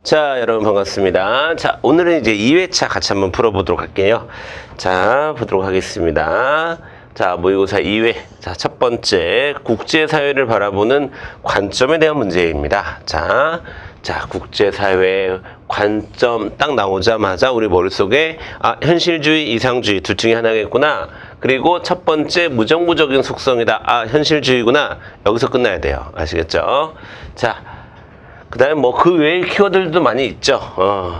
자, 여러분 반갑습니다. 자, 오늘은 이제 2회차 같이 한번 풀어보도록 할게요. 자, 보도록 하겠습니다. 자, 모의고사 2회. 자, 첫 번째, 국제사회를 바라보는 관점에 대한 문제입니다. 자, 국제사회 관점 딱 나오자마자 우리 머릿속에, 현실주의, 이상주의 둘 중에 하나겠구나. 그리고 첫 번째, 무정부적인 속성이다. 현실주의구나. 여기서 끝나야 돼요. 아시겠죠? 자, 그 다음에 뭐 그 외의 키워드들도 많이 있죠.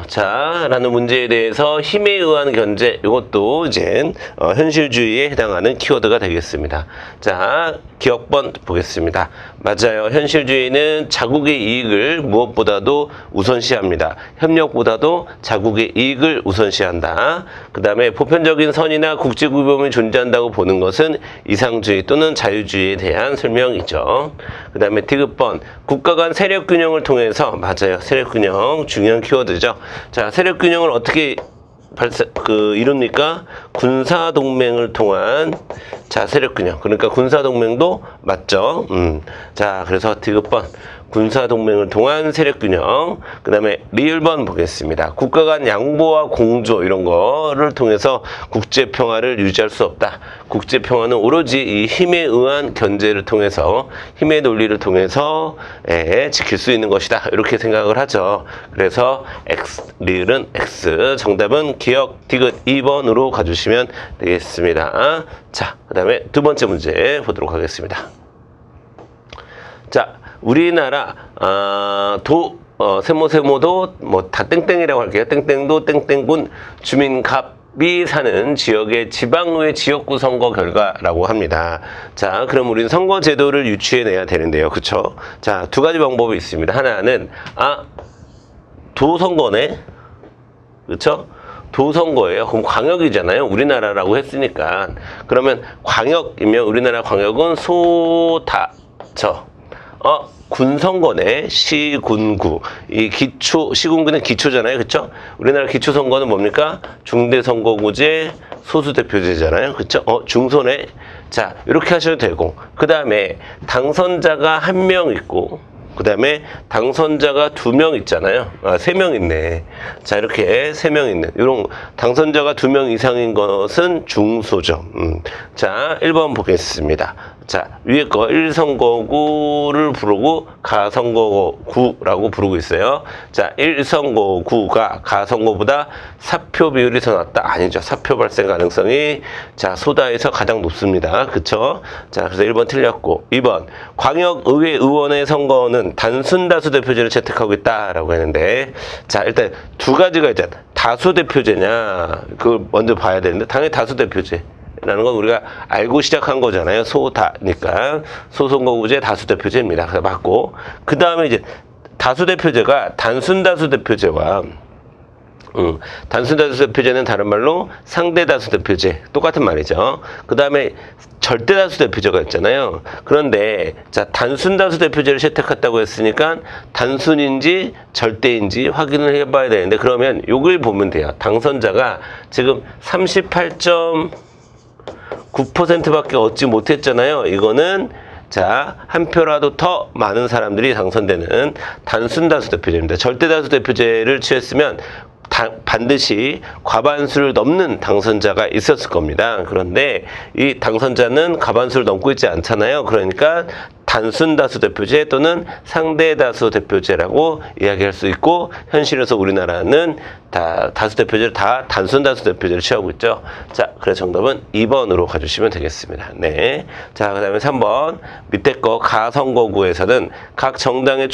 자, 라는 문제에 대해서 힘에 의한 견제, 이것도 이제 현실주의에 해당하는 키워드가 되겠습니다. 자, 기억번 보겠습니다. 맞아요. 현실주의는 자국의 이익을 무엇보다도 우선시합니다. 협력보다도 자국의 이익을 우선시한다. 그 다음에 보편적인 선이나 국제구범이 존재한다고 보는 것은 이상주의 또는 자유주의에 대한 설명이죠. 그 다음에 디귿번, 국가 간 세력 균형을 통해서, 맞아요. 세력 균형 중요한 키워드죠. 자, 세력 균형을 어떻게 이룹니까? 군사 동맹을 통한, 자, 세력 균형. 그러니까 군사 동맹도 맞죠. 자, 그래서 디귿번, 군사 동맹을 통한 세력 균형. 그 다음에 리을번 보겠습니다. 국가 간 양보와 공조 이런 거를 통해서 국제 평화를 유지할 수 없다. 국제 평화는 오로지 이 힘에 의한 견제를 통해서, 힘의 논리를 통해서 지킬 수 있는 것이다. 이렇게 생각을 하죠. 그래서 리을은 X. 정답은 기억 디귿 2번으로 가주시면 되겠습니다. 자, 그 다음에 두 번째 문제 보도록 하겠습니다. 자, 우리나라 세모도 뭐 다 땡땡이라고 할게요. 땡땡도 땡땡군 주민갑이 사는 지역의 지방의회 지역구 선거 결과라고 합니다. 자, 그럼 우리는 선거 제도를 유추해내야 되는데요. 그쵸? 자, 두 가지 방법이 있습니다. 하나는 도선거네. 그쵸? 도선거예요. 그럼 광역이잖아요. 우리나라라고 했으니까. 그러면 광역이면 우리나라 광역은 군선거네. 시군구. 이 시군구는 기초잖아요. 그쵸? 우리나라 기초선거는 뭡니까? 중대선거구제, 소수대표제잖아요. 그쵸? 중소네. 자, 이렇게 하셔도 되고. 그 다음에 당선자가 1명 있고, 그 다음에 당선자가 2명 있잖아요. 3명 있네. 자, 이렇게 3명 있는, 이런 당선자가 2명 이상인 것은 중소죠. 자, 1번 보겠습니다. 자, 위에 거 1선거구를 부르고 가선거구라고 부르고 있어요. 자, 1선거구가 가선거보다 사표 비율이 더 낮다. 아니죠. 사표 발생 가능성이, 자, 소다에서 가장 높습니다. 그쵸? 자, 그래서 1번 틀렸고, 2번 광역의회 의원의 선거는 단순 다수 대표제를 채택하고 있다라고 했는데, 자, 일단 두 가지가 있잖아. 다수 대표제냐, 그걸 먼저 봐야 되는데, 당연히 다수 대표제 라는 건 우리가 알고 시작한 거잖아요. 소다니까 소선거구제 다수대표제입니다. 그래서 맞고, 그 다음에 이제 다수대표제가 단순다수대표제와 단순다수대표제는 다른 말로 상대다수대표제, 똑같은 말이죠. 그 다음에 절대다수대표제가 있잖아요. 그런데 자, 단순다수대표제를 채택했다고 했으니까 단순인지 절대인지 확인을 해봐야 되는데, 그러면 요걸 보면 돼요. 당선자가 지금 38.9%밖에 얻지 못했잖아요. 이거는, 자, 한 표라도 더 많은 사람들이 당선되는 단순다수 대표제입니다. 절대다수 대표제를 취했으면 반드시 과반수를 넘는 당선자가 있었을 겁니다. 그런데 이 당선자는 과반수를 넘고 있지 않잖아요. 그러니까 단순다수 대표제 또는 상대다수 대표제라고 이야기할 수 있고, 현실에서 우리나라는 다수 대표제를 다 단순다수 대표제를 취하고 있죠. 자, 그래서 정답은 2번으로 가주시면 되겠습니다. 네. 자, 그 다음에 3번 밑에 거 가선거구에서는 각 정당의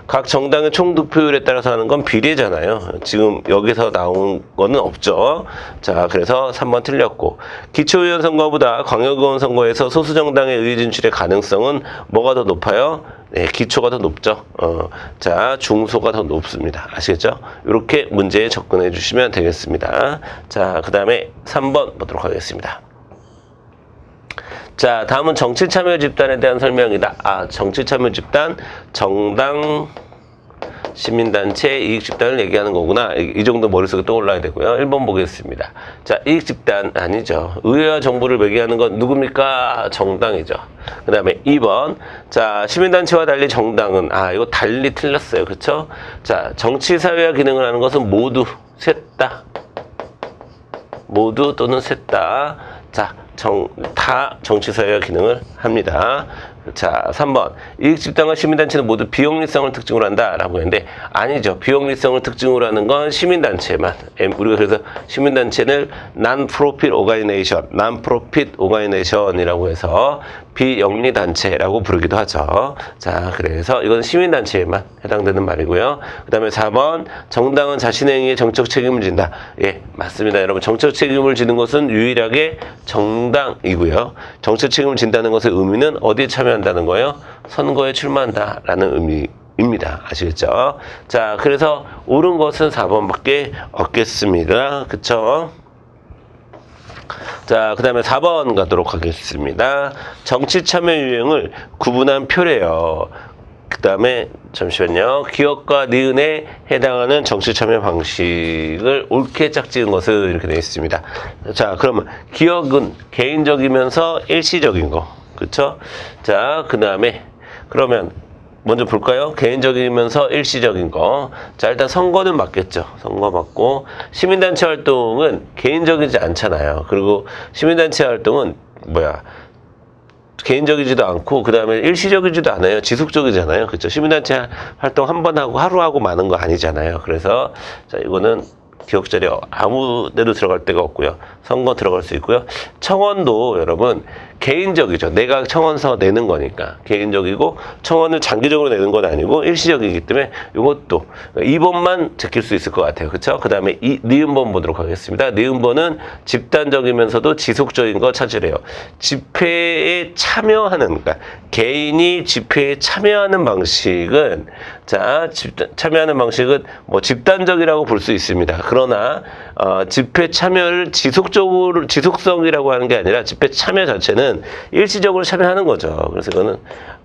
각 정당의 총득표율에 따라서 하는 건 비례잖아요. 지금 여기서 나온 거는 없죠. 자, 그래서 3번 틀렸고, 기초의원 선거보다 광역의원 선거에서 소수정당의 의회 진출의 가능성은 뭐가 더 높아요? 네, 기초가 더 높죠. 자, 중소가 더 높습니다. 아시겠죠? 이렇게 문제에 접근해 주시면 되겠습니다. 자, 그 다음에 3번 보도록 하겠습니다. 자, 다음은 정치참여 집단에 대한 설명이다. 정치참여 집단, 정당 시민단체, 이익집단을 얘기하는 거구나. 이 정도 머릿속에 떠올라야 되고요. 1번 보겠습니다. 자, 이익집단 아니죠. 의회와 정부를 매개하는 건 누굽니까? 정당이죠. 그 다음에 2번. 자, 시민단체와 달리 정당은, 이거 달리 틀렸어요. 그쵸? 자, 정치사회와 기능을 하는 것은 모두, 셋 다. 모두 또는 셋 다. 자, 다 정치사회와 기능을 합니다. 자, 3번. 이익집단과 시민단체는 모두 비영리성을 특징으로 한다. 라고 했는데, 아니죠. 비영리성을 특징으로 하는 건 시민단체만. 우리가 그래서 시민단체는 Non-Profit Organization, Non-Profit Organization이라고 해서 비영리단체라고 부르기도 하죠. 자, 그래서 이건 시민단체에만 해당되는 말이고요. 그 다음에 4번. 정당은 자신의 행위에 정책 책임을 진다. 예, 맞습니다. 여러분, 정책 책임을 지는 것은 유일하게 정당이고요. 정책 책임을 진다는 것의 의미는 어디에 참여한다는 거예요? 선거에 출마한다라는 의미입니다. 아시겠죠? 자, 그래서 옳은 것은 4번밖에 없겠습니다. 그쵸? 자, 그 다음에 4번 가도록 하겠습니다. 정치 참여 유형을 구분한 표래요. 그 다음에 잠시만요. 기업과 니은에 해당하는 정치 참여 방식을 옳게 짝지은 것을 이렇게 되어 있습니다. 자, 그러면 기업은 개인적이면서 일시적인 거. 그쵸? 자, 그 다음에 그러면 먼저 볼까요? 개인적이면서 일시적인 거. 자, 일단 선거는 맞겠죠. 선거 맞고, 시민단체 활동은 개인적이지 않잖아요. 그리고 시민단체 활동은 개인적이지도 않고, 그 다음에 일시적이지도 않아요. 지속적이잖아요. 그렇죠? 시민단체 활동 한 번 하고 하루 하고 마는 거 아니잖아요. 그래서 자, 이거는 기억자리 아무 데도 들어갈 데가 없고요. 선거 들어갈 수 있고요. 청원도 여러분 개인적이죠. 내가 청원서 내는 거니까 개인적이고, 청원을 장기적으로 내는 건 아니고 일시적이기 때문에 이것도 2번만 제낄 수 있을 것 같아요. 그렇죠? 그 다음에 니은번 보도록 하겠습니다. 니은번은 집단적이면서도 지속적인 거 찾으래요. 집회에 참여하는, 그러니까 개인이 집회에 참여하는 방식은, 자, 참여하는 방식은 뭐 집단적이라고 볼 수 있습니다. 그러나 집회 참여를 지속성이라고 하는 게 아니라 집회 참여 자체는 일시적으로 참여하는 거죠. 그래서 이거는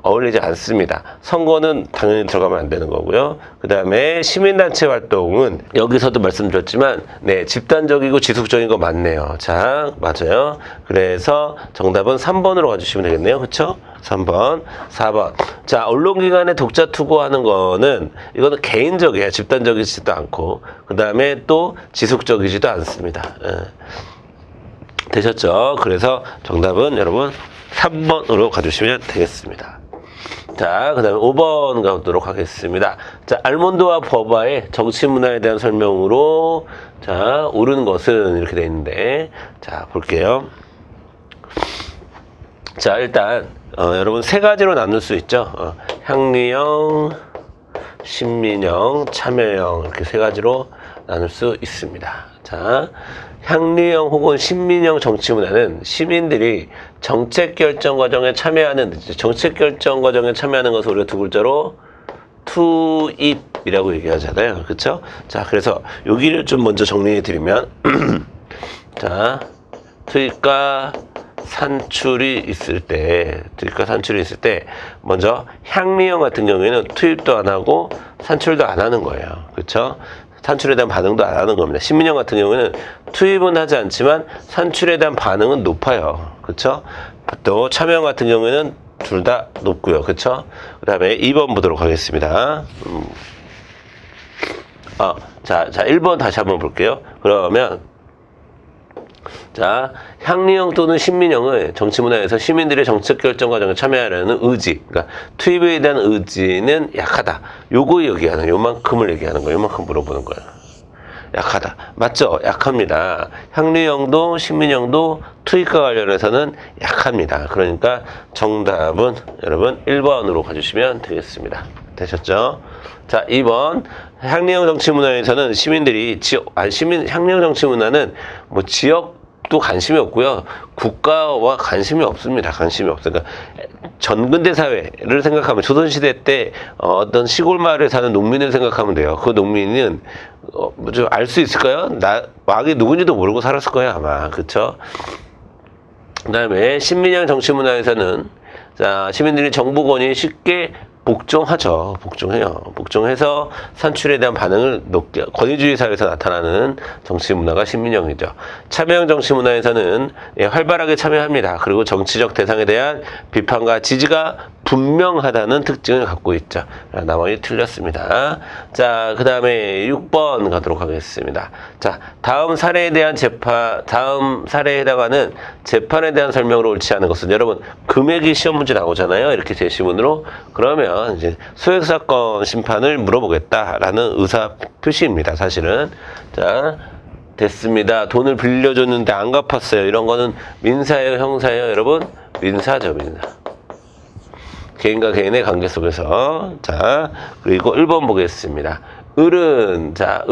어울리지 않습니다. 선거는 당연히 들어가면 안 되는 거고요. 그 다음에 시민단체 활동은 여기서도 말씀드렸지만, 네, 집단적이고 지속적인 거 맞네요. 자, 맞아요. 그래서 정답은 3번으로 가주시면 되겠네요. 그쵸? 3번, 4번. 자, 언론기관에 독자 투고하는 거는, 이거는 개인적이에요. 집단적이지도 않고. 그 다음에 또 지속적이지도 않습니다. 되셨죠? 그래서 정답은 여러분 3번으로 가주시면 되겠습니다. 자, 그 다음에 5번 가도록 하겠습니다. 자, 알몬드와 버바의 정치 문화에 대한 설명으로, 자, 옳은 것은 이렇게 되어 있는데, 자, 볼게요. 자, 일단 여러분 세 가지로 나눌 수 있죠. 향리형, 신민형, 참여형, 이렇게 세 가지로 나눌 수 있습니다. 자, 향리형 혹은 신민형 정치문화는 시민들이 정책 결정 과정에 참여하는, 정책 결정 과정에 참여하는 것을 우리가 두 글자로 투입이라고 얘기하잖아요. 그쵸? 자, 그래서 여기를 좀 먼저 정리해 드리면, 자, 투입과 산출이 있을 때, 먼저 향리형 같은 경우에는 투입도 안 하고 산출도 안 하는 거예요. 그쵸? 산출에 대한 반응도 안 하는 겁니다. 신민형 같은 경우에는 투입은 하지 않지만 산출에 대한 반응은 높아요. 그쵸? 또 참여형 같은 경우에는 둘 다 높고요. 그쵸? 그 다음에 2번 보도록 하겠습니다. 자, 1번 다시 한번 볼게요. 그러면, 자, 향리형 또는 신민형은 정치문화에서 시민들의 정책 결정 과정에 참여하려는 의지, 그러니까 투입에 대한 의지는 약하다. 요거 얘기하는, 요만큼을 얘기하는 거예요. 요만큼 물어보는 거예요. 약하다. 맞죠? 약합니다. 향리형도 신민형도 투입과 관련해서는 약합니다. 그러니까 정답은 여러분 1번으로 가주시면 되겠습니다. 되셨죠? 자, 2번. 향리형 정치문화에서는 시민들이 향리형 정치문화는 뭐 지역도 관심이 없고요. 국가와 관심이 없습니다. 관심이 없어요. 그러니까 전근대 사회를 생각하면 조선시대 때 어떤 시골 마을에 사는 농민을 생각하면 돼요. 그 농민은 좀 알 수 있을까요? 왕이 누군지도 모르고 살았을 거예요, 아마. 그쵸? 그 다음에 신민형 정치문화에서는, 자, 시민들이 정부 권위에 쉽게 복종하죠. 복종해요. 복종해서 산출에 대한 반응을 높게, 권위주의 사회에서 나타나는 정치 문화가 신민영이죠. 참여형 정치 문화에서는 활발하게 참여합니다. 그리고 정치적 대상에 대한 비판과 지지가 분명하다는 특징을 갖고 있죠. 나머지 틀렸습니다. 자, 그 다음에 6번 가도록 하겠습니다. 자, 다음 사례에 해당하는 재판에 대한 설명으로 옳지 않은 것은, 여러분, 금액이 시험 문제 나오잖아요. 이렇게 제시문으로. 그러면 이제 소액사건 심판을 물어보겠다라는 의사 표시입니다. 사실은. 자, 됐습니다. 돈을 빌려줬는데 안 갚았어요. 이런 거는 민사예요, 형사예요, 여러분? 민사죠, 민사. 개인과 개인의 관계 속에서. 자, 그리고 1번 보겠습니다. 을은, 자,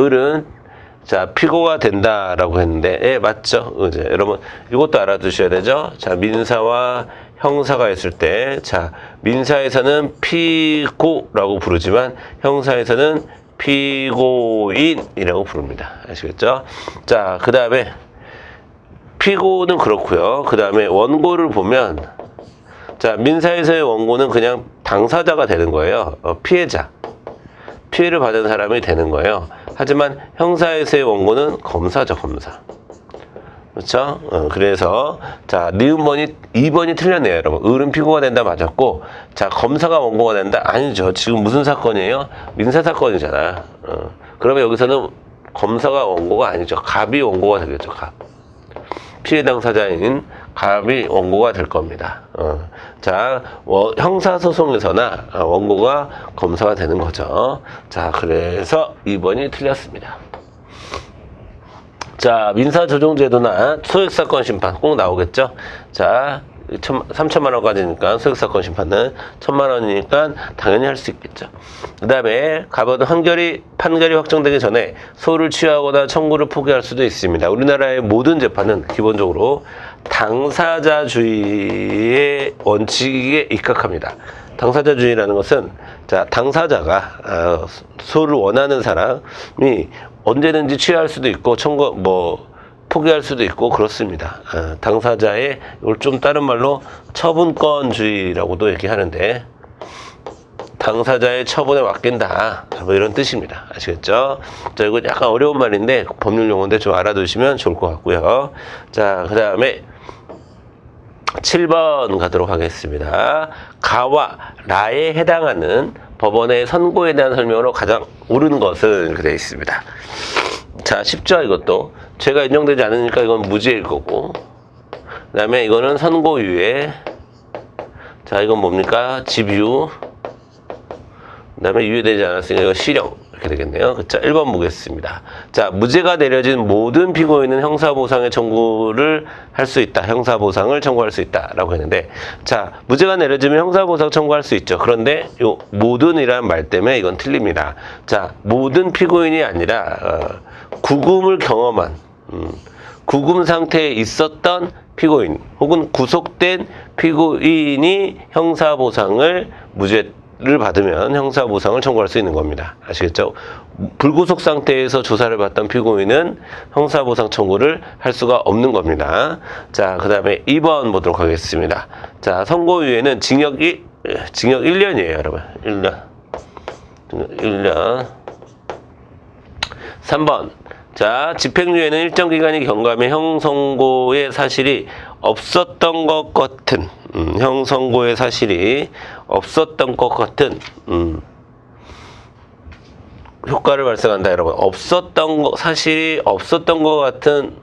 피고가 된다라고 했는데, 예, 맞죠? 이제 여러분, 이것도 알아두셔야 되죠? 자, 민사와 형사가 있을 때, 자, 민사에서는 피고라고 부르지만, 형사에서는 피고인이라고 부릅니다. 아시겠죠? 자, 그 다음에, 피고는 그렇고요. 그 다음에 원고를 보면, 자, 민사에서의 원고는 그냥 당사자가 되는 거예요. 피해자. 피해를 받은 사람이 되는 거예요. 하지만 형사에서의 원고는 검사죠, 검사. 그렇죠? 그래서, 자, 니은번이 2번이 틀렸네요, 여러분. 을은 피고가 된다 맞았고, 자, 검사가 원고가 된다? 아니죠. 지금 무슨 사건이에요? 민사사건이잖아. 그러면 여기서는 검사가 원고가 아니죠. 갑이 원고가 되겠죠, 갑. 피해 당사자인 갑이 원고가 될 겁니다. 자, 형사소송에서나 원고가 검사가 되는 거죠. 자, 그래서 2번이 틀렸습니다. 자, 민사조정제도나 소액사건 심판 꼭 나오겠죠. 자, 3천만 원까지니까 소액사건 심판은 1,000만 원이니까 당연히 할 수 있겠죠. 그 다음에 갑은 판결이 확정되기 전에 소를 취하거나 청구를 포기할 수도 있습니다. 우리나라의 모든 재판은 기본적으로 당사자주의의 원칙에 입각합니다. 당사자주의라는 것은, 자, 당사자가 소를 원하는 사람이 언제든지 취할 수도 있고 포기할 수도 있고 그렇습니다. 당사자의, 이걸 좀 다른 말로 처분권주의라고도 얘기하는데, 당사자의 처분에 맡긴다, 뭐 이런 뜻입니다. 아시겠죠? 자, 이거 약간 어려운 말인데 법률 용어인데 좀 알아두시면 좋을 것 같고요. 자, 그 다음에 7번 가도록 하겠습니다. 가와 라에 해당하는 법원의 선고에 대한 설명으로 가장 옳은 것은, 이렇게 되어 있습니다. 자, 쉽죠, 이것도. 죄가 인정되지 않으니까 이건 무죄일 거고, 그 다음에 이거는 선고유예. 자, 이건 뭡니까? 집유. 그 다음에 유예되지 않았으니까 이거 실형. 이렇게 되겠네요. 그쵸? 1번 보겠습니다. 자, 무죄가 내려진 모든 피고인은 형사보상의 청구를 할 수 있다. 형사보상을 청구할 수 있다. 라고 했는데, 자, 무죄가 내려지면 형사보상 청구할 수 있죠. 그런데 요 모든이라는 말 때문에 이건 틀립니다. 자, 모든 피고인이 아니라 구금을 경험한, 구금 상태에 있었던 피고인 혹은 구속된 피고인이 형사보상을 무죄를 받으면 형사보상을 청구할 수 있는 겁니다. 아시겠죠? 불구속 상태에서 조사를 받던 피고인은 형사보상 청구를 할 수가 없는 겁니다. 자, 그 다음에 2번 보도록 하겠습니다. 자, 선고유예는 징역 1년이에요, 여러분. 1년. 3번. 자, 집행유예는 일정 기간이 경과하면 형선고의 사실이 없었던 것 같은, 형선고의 사실이 없었던 것 같은, 효과를 발생한다, 여러분. 사실이 없었던 것 같은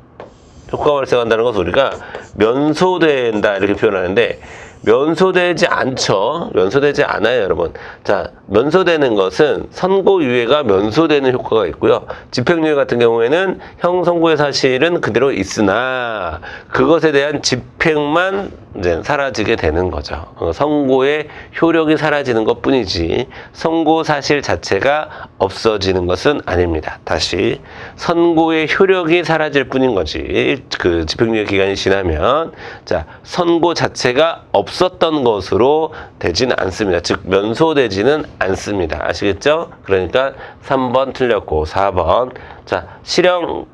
효과가 발생한다는 것은 우리가 면소된다, 이렇게 표현하는데, 면소되지 않죠. 면소되지 않아요, 여러분. 자, 면소되는 것은 선고유예가 면소되는 효과가 있고요. 집행유예 같은 경우에는 형선고의 사실은 그대로 있으나 그것에 대한 집행만 이제 사라지게 되는 거죠. 선고의 효력이 사라지는 것 뿐이지 선고 사실 자체가 없어지는 것은 아닙니다. 다시, 선고의 효력이 사라질 뿐인 거지. 그 집행유예 기간이 지나면, 자, 선고 자체가 없었던 것으로 되지는 않습니다. 즉, 면소되지는 않습니다. 아시겠죠? 그러니까 3번 틀렸고, 4번. 자, 실형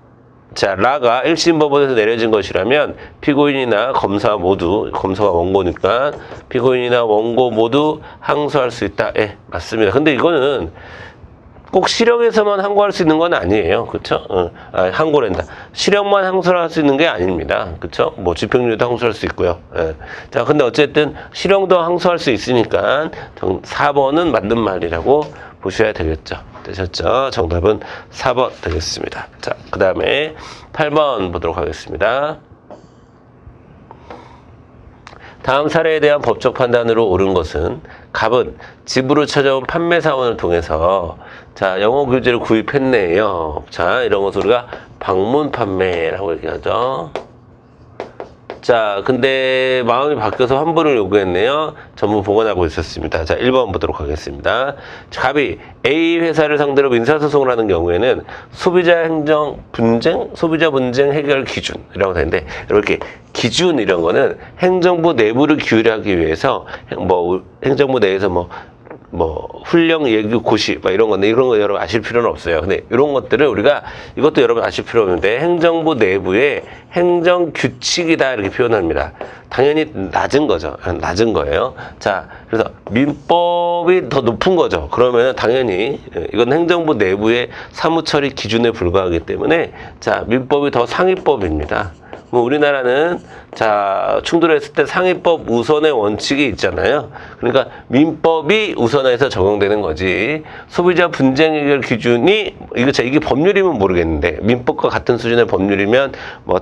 자, 라가 1심 법원에서 내려진 것이라면 피고인이나 검사가 원고니까 피고인이나 원고 모두 항소할 수 있다. 예, 맞습니다. 근데 이거는 꼭 실형에서만 항고할 수 있는 건 아니에요. 그쵸? 항고란다. 실형만 항소를 할 수 있는 게 아닙니다. 그쵸? 뭐, 집행유예도 항소할 수 있고요. 예. 자, 근데 어쨌든 실형도 항소할 수 있으니까 4번은 맞는 말이라고 보셔야 되겠죠. 되셨죠? 정답은 4번 되겠습니다. 자, 그 다음에 8번 보도록 하겠습니다. 다음 사례에 대한 법적 판단으로 옳은 것은 갑은 집으로 찾아온 판매사원을 통해서 자, 영어 교재를 구입했네요. 자, 이런 것을 우리가 방문 판매라고 얘기하죠. 자, 근데 마음이 바뀌어서 환불을 요구했네요. 전부 보관하고 있었습니다. 자, 1번 보도록 하겠습니다. 갑이 A 회사를 상대로 민사소송을 하는 경우에는 소비자 분쟁 해결 기준이라고 되는데, 이렇게 기준 이런 거는 행정부 내부를 규율하기 위해서 행정부 내에서 훈령 예규 고시 이런 건데 이런 거 여러분 아실 필요는 없어요. 근데 이런 것들을 우리가 이것도 여러분 아실 필요 없는데 행정부 내부의 행정 규칙이다 이렇게 표현합니다. 당연히 낮은 거죠. 낮은 거예요. 자, 그래서 민법이 더 높은 거죠. 그러면 당연히 이건 행정부 내부의 사무처리 기준에 불과하기 때문에 자, 민법이 더 상위법입니다. 우리나라는 자, 충돌했을 때 상위법 우선의 원칙이 있잖아요. 그러니까 민법이 우선해서 적용되는 거지. 소비자 분쟁 해결 기준이 이게 법률이면 모르겠는데 민법과 같은 수준의 법률이면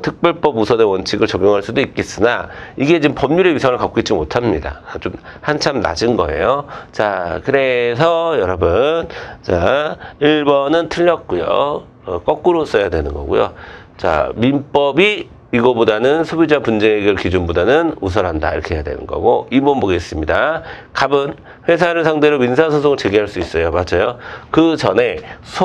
특별법 우선의 원칙을 적용할 수도 있겠으나 이게 지금 법률의 위상을 갖고 있지 못합니다. 좀 한참 낮은 거예요. 자, 그래서 여러분 자, 1번은 틀렸고요. 거꾸로 써야 되는 거고요. 자, 민법이 이거보다는 소비자 분쟁 해결 기준보다는 우선한다 이렇게 해야 되는 거고 2번 보겠습니다. 갑은 회사를 상대로 민사소송을 제기할 수 있어요. 맞아요. 그 전에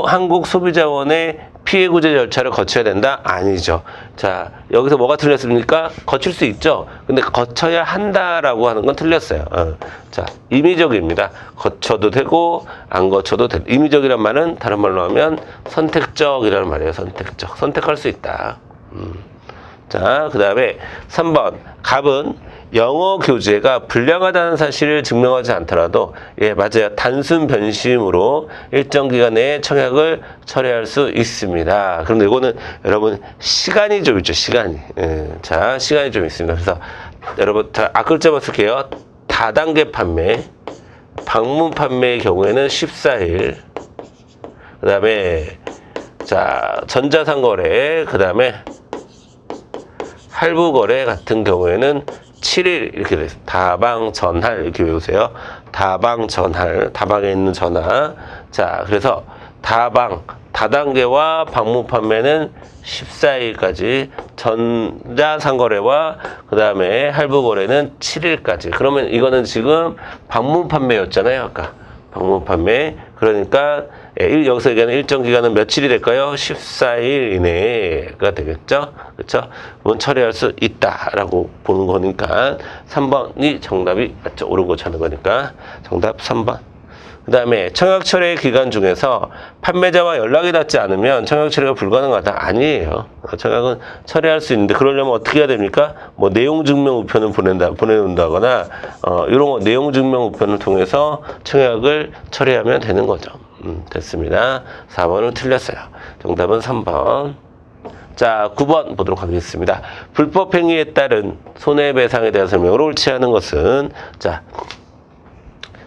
한국소비자원의 피해구제 절차를 거쳐야 된다? 아니죠. 자, 여기서 뭐가 틀렸습니까? 거칠 수 있죠. 근데 거쳐야 한다라고 하는 건 틀렸어요. 자, 임의적입니다. 거쳐도 되고 안 거쳐도 되고 임의적이란 말은 다른 말로 하면 선택적이라는 말이에요. 선택적. 선택할 수 있다. 자, 그 다음에 3번. 갑은 영어 교재가 불량하다는 사실을 증명하지 않더라도 예, 맞아요. 단순 변심으로 일정 기간 내에 청약을 철회할 수 있습니다. 그런데 이거는 여러분 시간이 좀 있죠. 시간이. 예, 자, 시간이 좀 있습니다. 그래서 여러분 다 앞글자만 쓸게요. 다단계 판매, 방문 판매의 경우에는 14일. 그 다음에 자, 전자상거래, 그 다음에 할부거래 같은 경우에는 7일 이렇게 돼요. 다방 전할 이렇게 외우세요. 다방 전할, 다방에 있는 전화. 자, 그래서 다단계와 방문 판매는 14일까지, 전자상거래와 그 다음에 할부거래는 7일까지. 그러면 이거는 지금 방문 판매였잖아요. 아까 방문 판매. 그러니까 여기서 얘기하는 일정 기간은 며칠이 될까요? 14일 이내가 되겠죠? 그렇죠? 그건 처리할 수 있다라고 보는 거니까 3번이 정답이 맞죠? 옳은 거 찾는 거니까 정답 3번. 그 다음에 청약 철회 기간 중에서 판매자와 연락이 닿지 않으면 청약 철회가 불가능하다? 아니에요. 청약은 철회할 수 있는데 그러려면 어떻게 해야 됩니까? 내용 증명 우편을 보내놓는다거나 이런 거 내용 증명 우편을 통해서 청약을 철회하면 되는 거죠. 됐습니다. 4번은 틀렸어요. 정답은 3번. 자, 9번 보도록 하겠습니다. 불법 행위에 따른 손해배상에 대한 설명을 옳지 않은 것은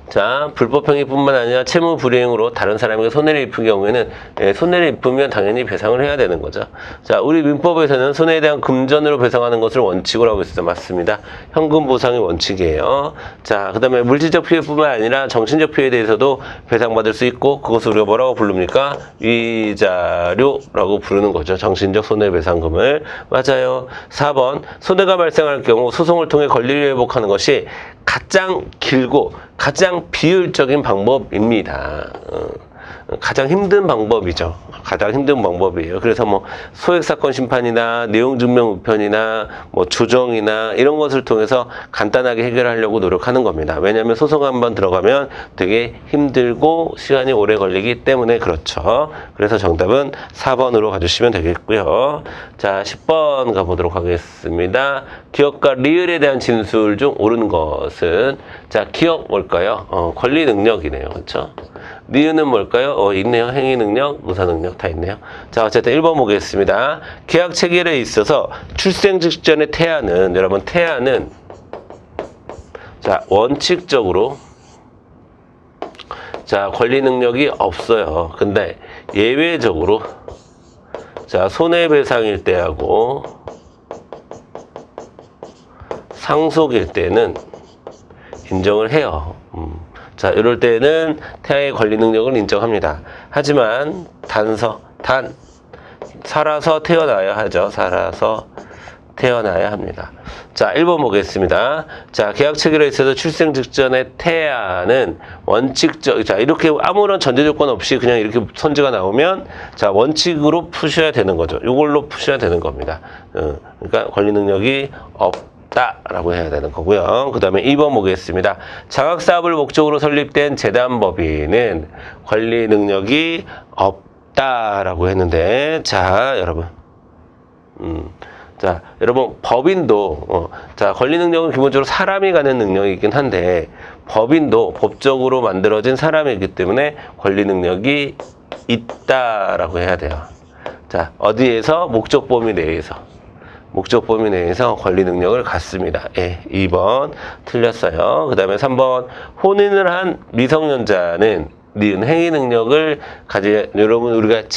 자, 불법행위뿐만 아니라 채무 불이행으로 다른 사람에게 손해를 입힌 경우에는 손해를 입으면 당연히 배상을 해야 되는 거죠. 자, 우리 민법에서는 손해에 대한 금전으로 배상하는 것을 원칙으로 하고 있어요. 맞습니다. 현금 보상이 원칙이에요. 자, 그 다음에 물질적 피해뿐만 아니라 정신적 피해에 대해서도 배상받을 수 있고 그것을 우리가 뭐라고 부릅니까? 위자료라고 부르는 거죠. 정신적 손해배상금을. 맞아요. 4번. 손해가 발생할 경우 소송을 통해 권리를 회복하는 것이 가장 길고 가장 비효율적인 방법입니다. 가장 힘든 방법이죠. 가장 힘든 방법이에요. 그래서 뭐 소액사건 심판이나 내용증명 우편이나 뭐 조정이나 이런 것을 통해서 간단하게 해결하려고 노력하는 겁니다. 왜냐하면 소송 한번 들어가면 되게 힘들고 시간이 오래 걸리기 때문에 그렇죠. 그래서 정답은 4번으로 가주시면 되겠고요. 자, 10번 가보도록 하겠습니다. 기억과 리을에 대한 진술 중 옳은 것은, 자, 기억 뭘까요? 권리 능력이네요. 그렇죠? 리을은 뭘까요? 있네요. 행위 능력, 의사 능력 다 있네요. 자, 어쨌든 1번 보겠습니다. 계약 체결에 있어서 출생 직전의 태아는, 여러분, 태아는, 자, 원칙적으로, 자, 권리 능력이 없어요. 근데 예외적으로, 자, 손해배상일 때하고 상속일 때는 인정을 해요. 자, 이럴 때는 태아의 권리 능력을 인정합니다. 하지만 살아서 태어나야 하죠. 살아서 태어나야 합니다. 자, 1번 보겠습니다. 자, 계약 체결에 있어서 출생 직전의 태아는 원칙적, 자, 이렇게 아무런 전제 조건 없이 그냥 이렇게 선지가 나오면, 자, 원칙으로 푸셔야 되는 거죠. 이걸로 푸셔야 되는 겁니다. 그러니까 권리 능력이 없다라고 해야 되는 거고요. 그 다음에 2번 보겠습니다. 장학사업을 목적으로 설립된 재단법인은 권리 능력이 없다라고 했는데, 자, 여러분. 자, 여러분, 법인도, 자, 권리 능력은 기본적으로 사람이 가는 능력이긴 한데, 법인도 법적으로 만들어진 사람이기 때문에 권리 능력이 있다라고 해야 돼요. 자, 어디에서? 목적 범위 내에서. 목적 범위 내에서 권리 능력을 갖습니다. 예, 2번 틀렸어요. 그 다음에 3번, 혼인을 한 미성년자는 니은 행위 능력을 여러분, 우리가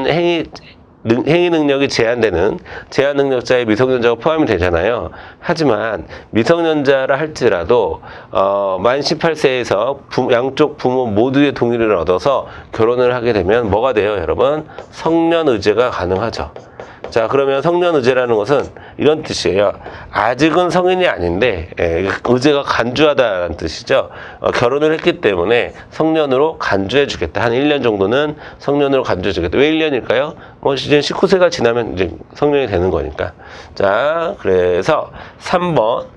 행위 능력이 제한 능력자의 미성년자가 포함이 되잖아요. 하지만 미성년자라 할지라도 만 18세에서 양쪽 부모 모두의 동의를 얻어서 결혼을 하게 되면 뭐가 돼요, 여러분? 성년의제가 가능하죠. 자, 그러면 성년의제라는 것은 이런 뜻이에요. 아직은 성인이 아닌데 의제가 간주하다라는 뜻이죠. 결혼을 했기 때문에 성년으로 간주해 주겠다. 한 1년 정도는 성년으로 간주해 주겠다. 왜 1년일까요? 뭐 이제 19세가 지나면 이제 성년이 되는 거니까. 자, 그래서 3번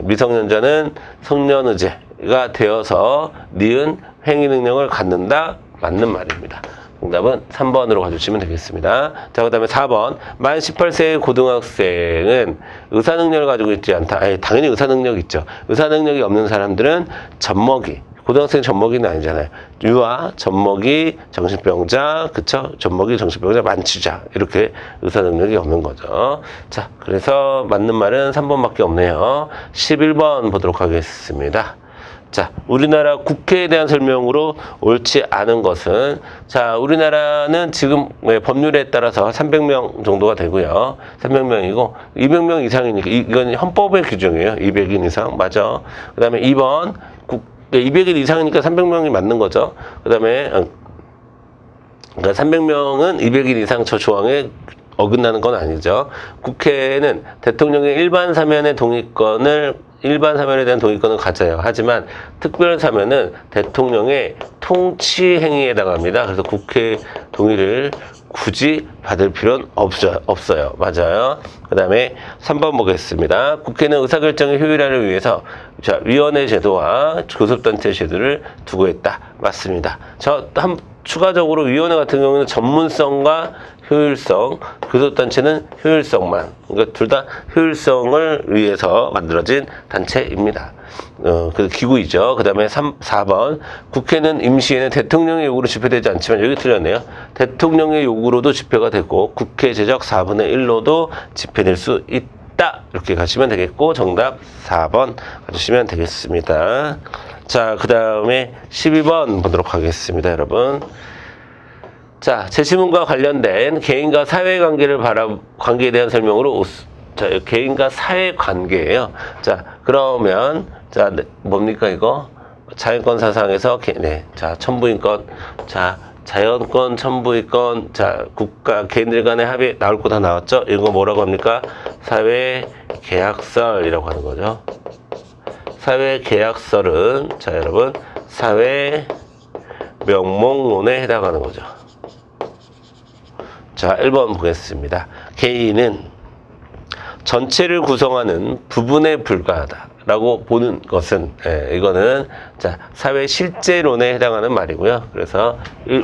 미성년자는 성년의제가 되어서 니은 행위 능력을 갖는다. 맞는 말입니다. 정답은 3번으로 가주시면 되겠습니다. 자, 그 다음에 4번. 만 18세의 고등학생은 의사능력을 가지고 있지 않다. 당연히 의사능력이 있죠. 의사능력이 없는 사람들은 젖먹이. 고등학생 젖먹이는 아니잖아요. 유아, 젖먹이, 정신병자, 그쵸? 젖먹이, 정신병자, 만취자. 이렇게 의사능력이 없는 거죠. 자, 그래서 맞는 말은 3번밖에 없네요. 11번 보도록 하겠습니다. 자, 우리나라 국회에 대한 설명으로 옳지 않은 것은, 자, 우리나라는 지금 법률에 따라서 300명 정도가 되고요. 300명이고 200명 이상이니까 이건 헌법의 규정이에요. 200인 이상. 맞아. 그 다음에 2번 200인 이상이니까 300명이 맞는 거죠. 그 다음에 그러니까 300명은 200인 이상 저 조항에 어긋나는 건 아니죠. 국회는 대통령의 일반 사면에 대한 동의권을 가져요. 하지만 특별 사면은 대통령의 통치 행위에 해당합니다. 그래서 국회 동의를 굳이 받을 필요는 없어요. 맞아요. 그 다음에 3번 보겠습니다. 국회는 의사결정의 효율화를 위해서, 자, 위원회 제도와 교섭단체 제도를 두고 있다. 맞습니다. 추가적으로 위원회 같은 경우는 전문성과 효율성, 교섭단체는 효율성만, 그러니까 둘 다 효율성을 위해서 만들어진 단체입니다. 그 기구이죠. 그 다음에 4번. 국회는 임시에는 대통령의 요구로 집회되지 않지만, 여기 틀렸네요. 대통령의 요구로도 집회가 되고 국회 제적 4분의 1로도 집회될 수 있다. 이렇게 가시면 되겠고, 정답 4번 가주시면 되겠습니다. 자, 그 다음에 12번 보도록 하겠습니다, 여러분. 자, 제시문과 관련된 개인과 관계에 대한 설명으로, 자, 개인과 사회 관계예요. 자, 그러면, 자, 뭡니까, 이거? 자연권 사상에서, 자, 천부인권, 자, 자연권, 천부인권, 자, 개인들 간의 합의 나올 거 다 나왔죠? 이거 뭐라고 합니까? 사회 계약설이라고 하는 거죠. 사회 계약설은, 자, 여러분, 사회 명목론에 해당하는 거죠. 자, 1번 보겠습니다. 개인은 전체를 구성하는 부분에 불과하다 라고 보는 것은, 이거는 자, 사회 실제론에 해당하는 말이고요. 그래서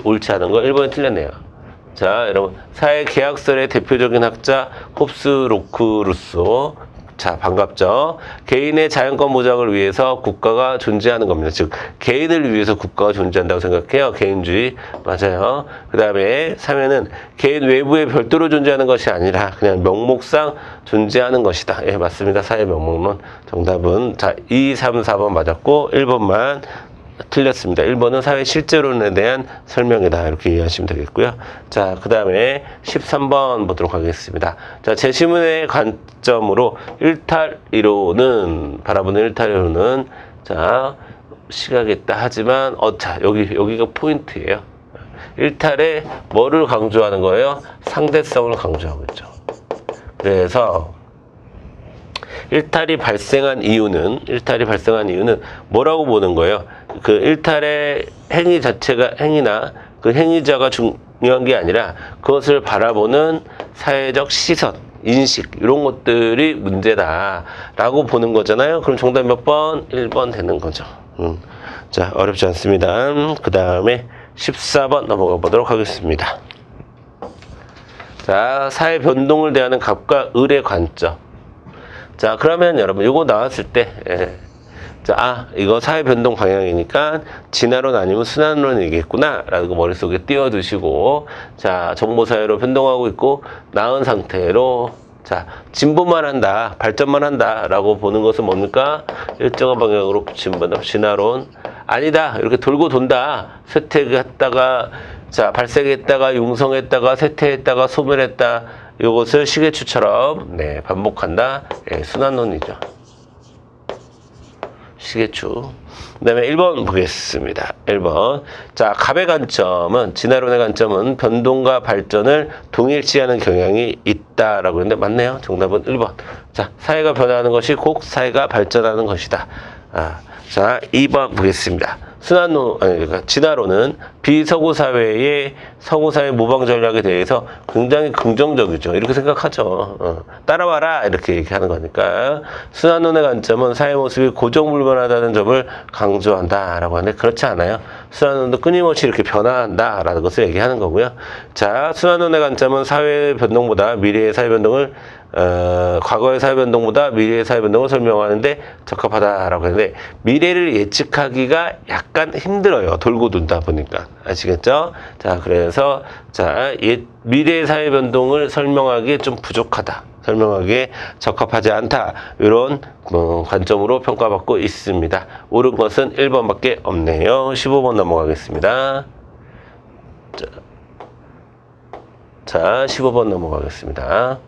옳지 않은 거 1번이 틀렸네요. 자, 여러분, 사회 계약설의 대표적인 학자 홉스, 로크, 루소. 자, 반갑죠. 개인의 자연권 보장을 위해서 국가가 존재하는 겁니다. 즉, 개인을 위해서 국가가 존재한다고 생각해요. 개인주의. 맞아요. 그 다음에 3회는 개인 외부에 별도로 존재하는 것이 아니라 그냥 명목상 존재하는 것이다. 예, 맞습니다. 사회 명목론. 정답은 자, 2, 3, 4번 맞았고 1번만 틀렸습니다. 1번은 사회 실제론에 대한 설명이다. 이렇게 이해하시면 되겠고요. 자, 그 다음에 13번 보도록 하겠습니다. 자, 제시문의 관점으로 일탈이론은, 바라보는 일탈이론은, 자, 시각이 있다 하지만, 자, 여기가 포인트예요. 일탈에 뭐를 강조하는 거예요? 상대성을 강조하고 있죠. 그래서, 일탈이 발생한 이유는 뭐라고 보는 거예요? 그 일탈의 행위 자체가, 행위나 그 행위자가 중요한 게 아니라 그것을 바라보는 사회적 시선, 인식, 이런 것들이 문제다라고 보는 거잖아요. 그럼 정답 몇 번? 1번 되는 거죠. 자, 어렵지 않습니다. 그 다음에 14번 넘어가 보도록 하겠습니다. 자, 사회 변동을 대하는 갑과 을의 관점. 자, 그러면 여러분, 이거 나왔을 때, 자, 이거 사회 변동 방향이니까 진화론 아니면 순환론이겠구나 라고 머릿속에 띄워두시고, 자, 정보사회로 변동하고 있고 나은 상태로, 자, 진보만 한다, 발전만 한다 라고 보는 것은 뭡니까? 일정한 방향으로 진화론. 아니다, 이렇게 돌고 돈다, 쇠퇴했다가, 자, 발생했다가 융성했다가 쇠퇴했다가 소멸했다, 이것을 시계추처럼 반복한다. 순환론이죠. 시계추. 그 다음에 1번 보겠습니다. 1번. 자, 갑의 관점은, 진화론의 관점은 변동과 발전을 동일시하는 경향이 있다라고 했는데 맞네요. 정답은 1번. 자, 사회가 변화하는 것이 곧 사회가 발전하는 것이다. 자, 2번 보겠습니다. 그러니까 진화론은 비서구 사회의 서구 사회 모방 전략에 대해서 굉장히 긍정적이죠. 이렇게 생각하죠. 따라와라 이렇게 얘기하는 거니까. 순환론의 관점은 사회 모습이 고정불변하다는 점을 강조한다라고 하는데 그렇지 않아요. 순환론도 끊임없이 이렇게 변화한다라는 것을 얘기하는 거고요. 자, 순환론의 관점은 사회 변동보다 미래의 사회 변동을 과거의 사회 변동보다 미래의 사회 변동을 설명하는데 적합하다라고 했는데 미래를 예측하기가 약간 힘들어요. 돌고 돈다 보니까. 아시겠죠? 자, 그래서 자, 미래의 사회 변동을 설명하기에 좀 부족하다. 설명하기에 적합하지 않다. 이런 관점으로 평가받고 있습니다. 옳은 것은 1번밖에 없네요. 15번 넘어가겠습니다. 자, 15번 넘어가겠습니다.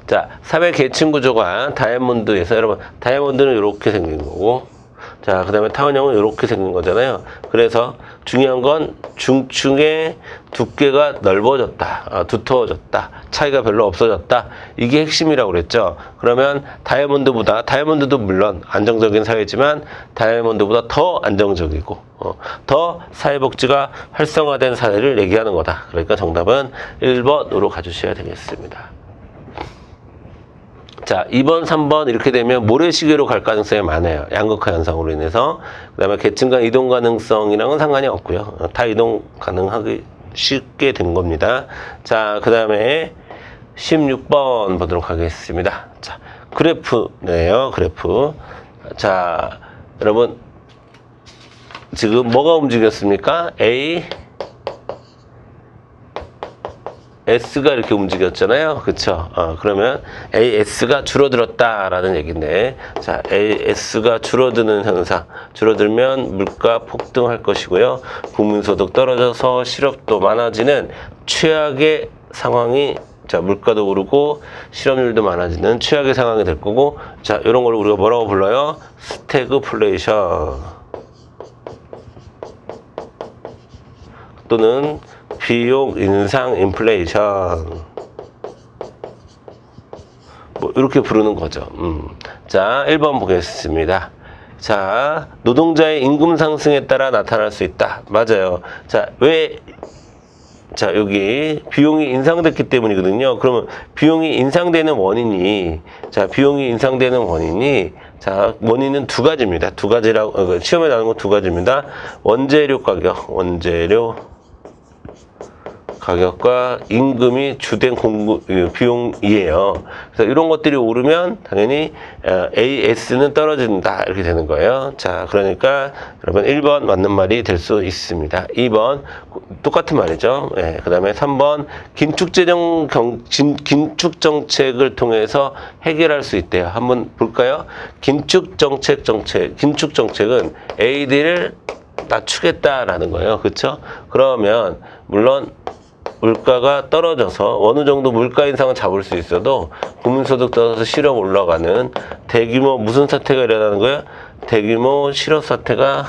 자, 사회 계층 구조가 다이아몬드에서, 여러분, 다이아몬드는 이렇게 생긴 거고, 자, 그 다음에 타원형은 이렇게 생긴 거잖아요. 그래서 중요한 건 중층의 두께가 넓어졌다, 두터워졌다, 차이가 별로 없어졌다. 이게 핵심이라고 그랬죠. 그러면 다이아몬드도 물론 안정적인 사회지만 다이아몬드보다 더 안정적이고, 더 사회복지가 활성화된 사회를 얘기하는 거다. 그러니까 정답은 1번으로 가주셔야 되겠습니다. 자, 2번, 3번 이렇게 되면 모래시계로 갈 가능성이 많아요. 양극화 현상으로 인해서. 그 다음에 계층 간 이동 가능성이랑은 상관이 없고요. 다 이동 가능하기 쉽게 된 겁니다. 자, 그 다음에 16번 보도록 하겠습니다. 자, 그래프네요. 그래프. 자, 여러분 지금 뭐가 움직였습니까? S가 이렇게 움직였잖아요. 그쵸? 그러면 AS가 줄어들었다라는 얘기인데, 자, AS가 줄어드는 현상. 줄어들면 물가 폭등할 것이고요. 국민소득 떨어져서 실업도 많아지는 최악의 상황이, 자, 물가도 오르고 실업률도 많아지는 최악의 상황이 될 거고, 자, 이런 걸 우리가 뭐라고 불러요? 스태그플레이션. 또는 비용 인상 인플레이션, 뭐 이렇게 부르는 거죠. 자, 1번 보겠습니다. 자, 노동자의 임금 상승에 따라 나타날 수 있다. 맞아요. 자, 왜 자, 여기 비용이 인상됐기 때문이거든요. 그러면 비용이 인상되는 원인이, 자, 비용이 인상되는 원인이, 자, 원인은 두 가지입니다. 두 가지라고, 시험에 나오는 건 두 가지입니다. 원재료 가격, 원재료 가격과 임금이 주된 비용이에요. 그래서 이런 것들이 오르면 당연히 AS는 떨어진다 이렇게 되는 거예요. 자, 그러니까 여러분 1번 맞는 말이 될 수 있습니다. 2번 똑같은 말이죠. 예, 그 다음에 3번 긴축정책을 통해서 해결할 수 있대요. 한번 볼까요? 긴축정책은 AD를 낮추겠다라는 거예요. 그렇죠? 그러면 물론 물가가 떨어져서 어느 정도 물가 인상을 잡을 수 있어도 국민소득 떨어져서 실업 올라가는 대규모 무슨 사태가 일어나는 거예요? 대규모 실업 사태가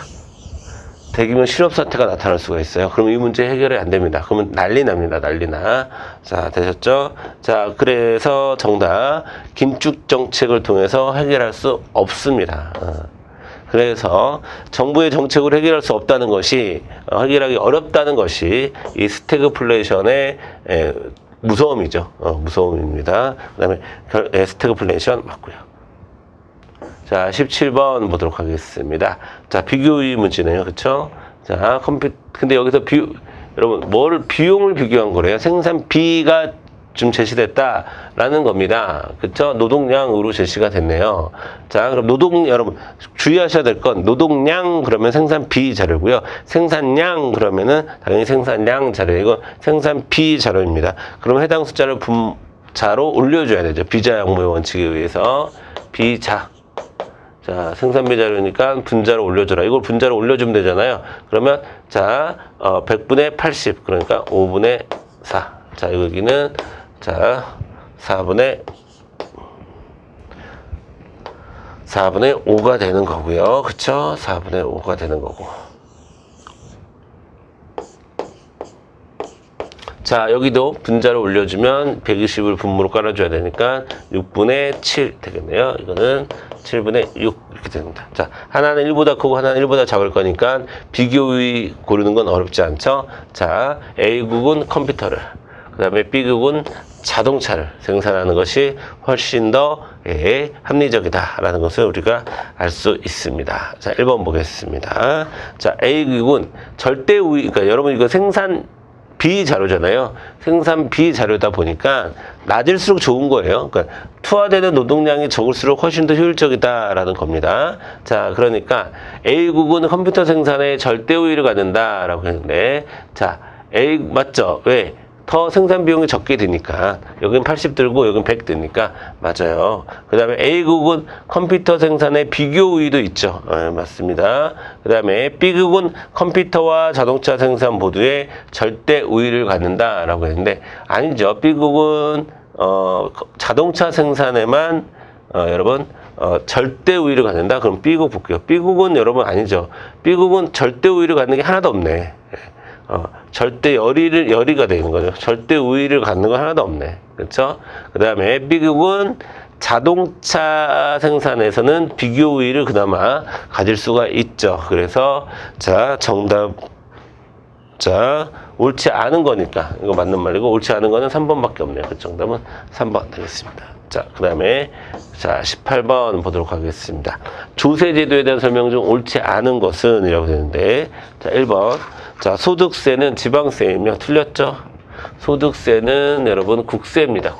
나타날 수가 있어요. 그럼 이 문제 해결이 안 됩니다. 그러면 난리 납니다. 난리나. 자, 되셨죠? 자, 그래서 정답 긴축 정책을 통해서 해결할 수 없습니다. 그래서 정부의 정책으로 해결할 수 없다는 것이, 해결하기 어렵다는 것이 이 스태그플레이션의 무서움이죠. 무서움입니다. 그 다음에 스태그플레이션 맞고요. 자, 17번 보도록 하겠습니다. 자, 비교의 문제네요. 그쵸? 자, 근데 여기서 여러분, 비용을 비교한 거래요. 생산 B가 좀 제시됐다라는 겁니다. 그쵸? 노동량으로 제시가 됐네요. 자, 그럼 여러분, 주의하셔야 될 건, 노동량 그러면 생산 B 자료고요. 생산량 그러면은 당연히 생산량 자료, 이거 생산 B 자료입니다. 그럼 해당 숫자를 분자로 올려줘야 되죠. 비자 양보의 원칙에 의해서. 비자. 자, 생산비 자료니까 분자로 올려줘라. 이걸 분자로 올려주면 되잖아요. 그러면, 자, 100분의 80. 그러니까 5분의 4. 자, 여기는, 자, 4분의 5가 되는 거고요. 그쵸? 4분의 5가 되는 거고. 자, 여기도 분자를 올려주면 120을 분모로 깔아줘야 되니까 6분의 7 되겠네요. 이거는 7분의 6 이렇게 됩니다. 자, 하나는 1보다 크고 하나는 1보다 작을 거니까 비교의 고르는 건 어렵지 않죠? 자, A국은 컴퓨터를, 그 다음에 B국은 자동차를 생산하는 것이 훨씬 더 합리적이다라는 것을 우리가 알 수 있습니다. 자, 1번 보겠습니다. 자, A국은 절대 우위, 그러니까 여러분 이거 생산 B 자료잖아요. 생산 B 자료다 보니까 낮을수록 좋은 거예요. 그러니까 투하되는 노동량이 적을수록 훨씬 더 효율적이다라는 겁니다. 자, 그러니까 A국은 컴퓨터 생산에 절대 우위를 갖는다라고 했는데, 자, A 맞죠? 왜? 더 생산 비용이 적게 드니까. 여긴 80 들고 여긴 100 드니까 맞아요. 그 다음에 A국은 컴퓨터 생산에 비교 우위도 있죠. 맞습니다. 그 다음에 B국은 컴퓨터와 자동차 생산 모두에 절대 우위를 갖는다라고 했는데 아니죠. B국은 자동차 생산에만 여러분 절대 우위를 갖는다. 그럼 B국 볼게요. B국은 여러분 아니죠. B국은 절대 우위를 갖는 게 하나도 없네. 절대 열의가 되는 거죠. 절대 우위를 갖는 건 하나도 없네. 그렇죠? 그 다음에 B국은 자동차 생산에서는 비교 우위를 그나마 가질 수가 있죠. 그래서 자, 정답, 자, 옳지 않은 거니까 이거 맞는 말이고 옳지 않은 거는 3번밖에 없네요. 그 정답은 3번 되겠습니다. 자, 그 다음에 자 18번 보도록 하겠습니다. 조세제도에 대한 설명 중 옳지 않은 것은 이라고 되는데, 자 1번, 자 소득세는 지방세이며 틀렸죠. 소득세는 여러분 국세입니다.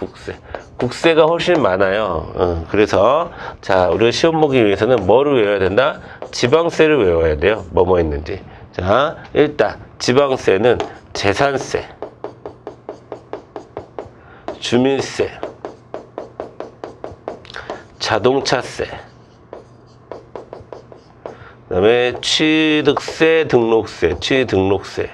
국세가 훨씬 많아요. 그래서 자 우리가 시험 보기 위해서는 뭐를 외워야 된다? 지방세를 외워야 돼요. 뭐뭐 있는지. 자, 일단 지방세는 재산세, 주민세, 자동차세, 그 다음에 취득세, 취등록세.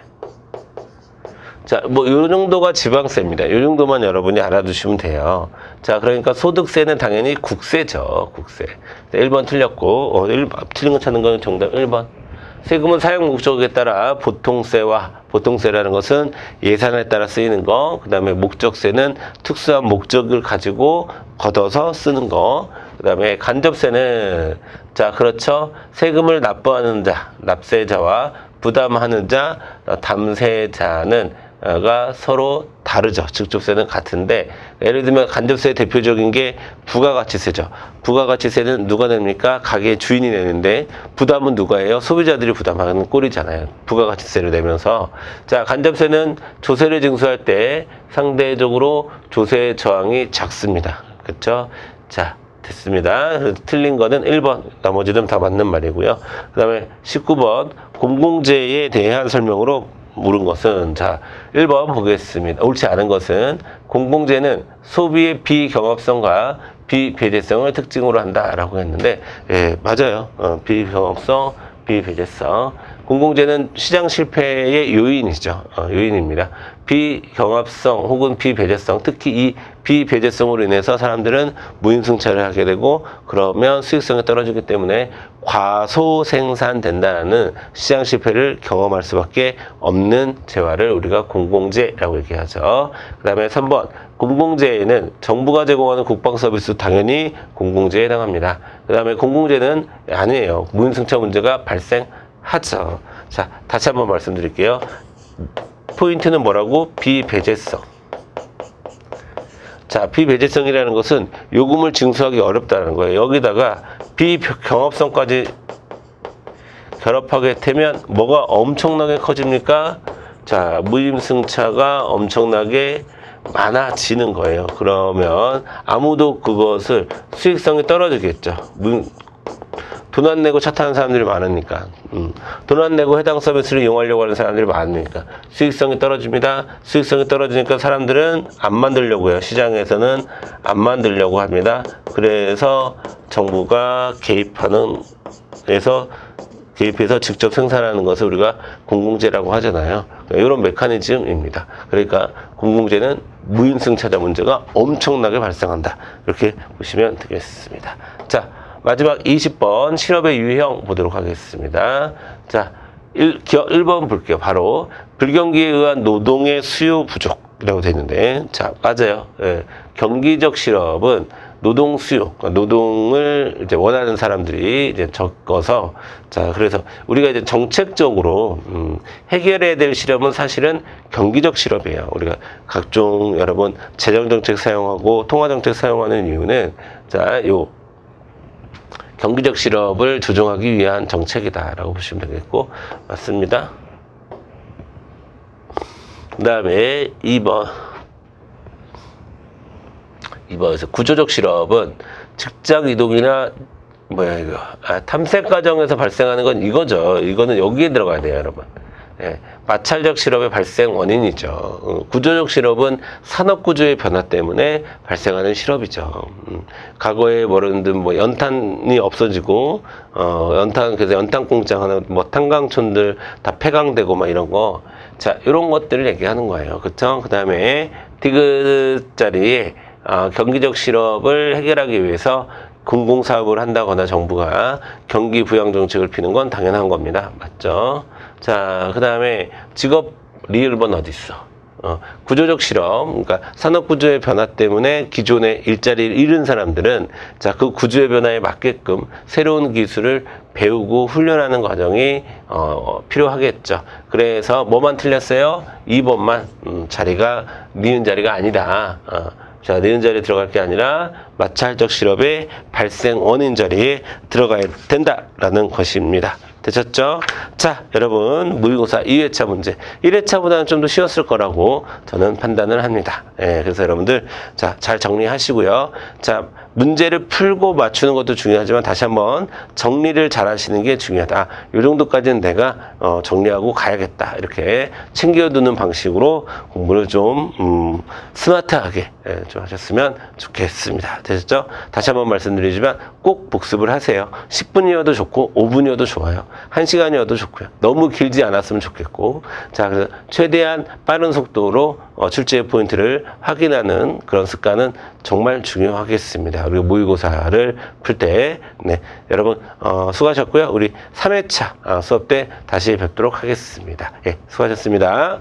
자, 뭐, 요 정도가 지방세입니다. 요 정도만 여러분이 알아두시면 돼요. 자, 그러니까 소득세는 당연히 국세죠. 국세. 1번 틀렸고, 틀린 거 찾는 건 정답 1번. 세금은 사용 목적에 따라 보통세라는 것은 예산에 따라 쓰이는 거, 그 다음에 목적세는 특수한 목적을 가지고 걷어서 쓰는 거, 그 다음에 간접세는, 자, 그렇죠. 세금을 납부하는 자, 납세자와 부담하는 자, 담세자는 간접세가 서로 다르죠. 직접세는 같은데 예를 들면 간접세의 대표적인 게 부가가치세죠. 부가가치세는 누가 냅니까? 가게 주인이 내는데 부담은 누가 해요? 소비자들이 부담하는 꼴이잖아요. 부가가치세를 내면서. 자, 간접세는 조세를 징수할 때 상대적으로 조세 저항이 작습니다. 그렇죠? 자, 됐습니다. 틀린 거는 1번, 나머지는 다 맞는 말이고요. 그 다음에 19번, 공공재에 대한 설명으로 물은 것은, 자, 1번 보겠습니다. 옳지 않은 것은, 공공재는 소비의 비경합성과 비배제성을 특징으로 한다라고 했는데, 예, 맞아요. 비경합성, 비배제성. 공공재는 시장 실패의 요인이죠. 요인입니다. 비경합성 혹은 비배제성, 특히 이 비배제성으로 인해서 사람들은 무임승차를 하게 되고 그러면 수익성이 떨어지기 때문에 과소생산된다는 시장 실패를 경험할 수밖에 없는 재화를 우리가 공공재라고 얘기하죠. 그 다음에 3번, 공공재에는 정부가 제공하는 국방서비스 당연히 공공재에 해당합니다. 그 다음에 공공재는 아니에요. 무임승차 문제가 발생하죠. 자, 다시 한번 말씀드릴게요. 포인트는 뭐라고? 비배제성. 자, 비배제성이라는 것은 요금을 징수하기 어렵다는 거예요. 여기다가 비경합성까지 결합하게 되면 뭐가 엄청나게 커집니까? 자, 무임승차가 엄청나게 많아지는 거예요. 그러면 아무도 그것을 수익성이 떨어지겠죠. 돈 안 내고 차 타는 사람들이 많으니까, 돈 안 내고 해당 서비스를 이용하려고 하는 사람들이 많으니까 수익성이 떨어집니다. 수익성이 떨어지니까 사람들은 안 만들려고 해요. 시장에서는 안 만들려고 합니다. 그래서 정부가 개입해서 직접 생산하는 것을 우리가 공공재라고 하잖아요. 이런 메커니즘입니다. 그러니까 공공재는 무임승차자 문제가 엄청나게 발생한다. 이렇게 보시면 되겠습니다. 자, 마지막 20번 실업의 유형 보도록 하겠습니다. 자, 1번 볼게요. 바로 불경기에 의한 노동의 수요 부족이라고 되어 있는데, 자, 맞아요. 예, 경기적 실업은 노동 수요, 그러니까 노동을 이제 원하는 사람들이 이제 적어서, 자, 그래서 우리가 이제 정책적으로 해결해야 될 실업은 사실은 경기적 실업이에요. 우리가 각종 여러분 재정정책 사용하고 통화정책 사용하는 이유는, 자, 경기적 실업을 조정하기 위한 정책이다라고 보시면 되겠고, 맞습니다. 그 다음에 2번에서 구조적 실업은 직장 이동이나 탐색 과정에서 발생하는 건 이거죠. 이거는 여기에 들어가야 돼요, 여러분. 예, 마찰적 실업의 발생 원인이죠. 구조적 실업은 산업 구조의 변화 때문에 발생하는 실업이죠. 과거에 뭐든 연탄이 없어지고 그래서 연탄 공장 하나 탄광촌들 다 폐광되고 이런 거, 자, 이런 것들을 얘기하는 거예요. 그쵸? 그 다음에 디귿 자리에 경기적 실업을 해결하기 위해서 공공사업을 한다거나 정부가 경기 부양 정책을 피는 건 당연한 겁니다. 맞죠? 자, 그 다음에 직업 리을번 어디 있어? 구조적 실업, 그러니까 산업 구조의 변화 때문에 기존의 일자리를 잃은 사람들은, 자, 그 구조의 변화에 맞게끔 새로운 기술을 배우고 훈련하는 과정이 필요하겠죠. 그래서 뭐만 틀렸어요? 2번만 니은 자리가 아니다. 자, 니은 자리에 들어갈 게 아니라 마찰적 실업의 발생 원인 자리에 들어가야 된다라는 것입니다. 되셨죠? 자, 여러분, 모의고사 2회차 문제 1회차보다는 좀 더 쉬웠을 거라고 저는 판단을 합니다. 예, 그래서 여러분들, 자, 잘 정리하시고요. 자, 문제를 풀고 맞추는 것도 중요하지만 다시 한번 정리를 잘 하시는 게 중요하다. 이 정도까지는 내가 정리하고 가야겠다. 이렇게 챙겨두는 방식으로 공부를 좀 스마트하게 좀 하셨으면 좋겠습니다. 되셨죠? 다시 한번 말씀드리지만 꼭 복습을 하세요. 10분이어도 좋고 5분이어도 좋아요. 1시간이어도 좋고요. 너무 길지 않았으면 좋겠고, 자, 그래서 최대한 빠른 속도로 출제 포인트를 확인하는 그런 습관은 정말 중요하겠습니다. 그리고 모의고사를 풀 때, 네, 여러분 수고하셨고요. 우리 3회차 수업 때 다시 뵙도록 하겠습니다. 예, 수고하셨습니다.